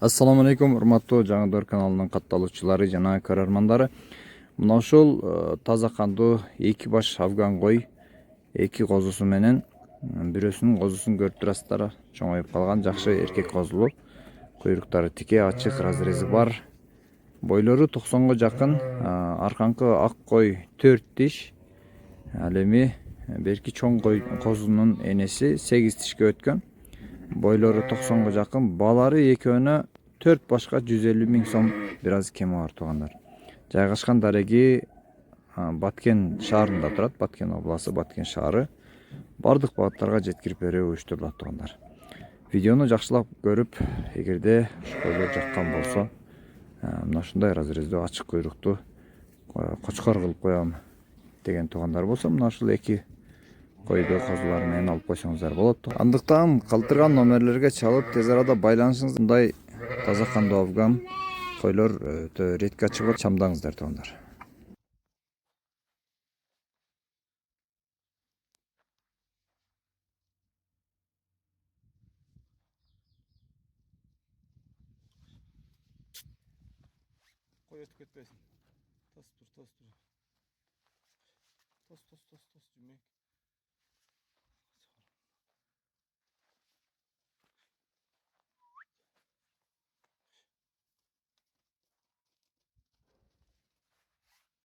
Assalamu alaikum, урматтуу Жаңыдор каналынын катталуучулары жана көрөрмандары. Мына ушул таза кандуу эки баш афган кой, эки козусу менен бирөөсүнүн козусун көрүп турасыздар. Чоңоюп калган жакшы эркек козулу. Куйруктары тике, ачык, разрези бар. Бойлору 90га жакын. Арканкы ак кой 4 тиш. Ал эми берки чоң козунун энеси 8 тишке өткөн. Бойлору 90га жакын. Балары экөөнө 4 башка 150 миң сом бир аз кем бар туугандар. Жайгашкан дареги Баткен шаарында турат. Баткен областы, Баткен шаары. Бардык багыттарга жеткирип берүү уюштурулат туугандар. Видеону жакшылап көрүп, эгерде койлор жаккан болсо, мына ушундай разрездүү ачык куйруктуу кочкор кылып коем деген туугандар болсо, мына ушул эки койду козулар менен алып койсоңуздар болот. Андыктан калтырган номерлерге чалып тез арада байланышыңыз. Мындай таза кандуу афган койлор өтө редко чыгып чамдаңыздар туугандар. Кой өтүп кетпесин. Тос тур. Тос жүрмөк.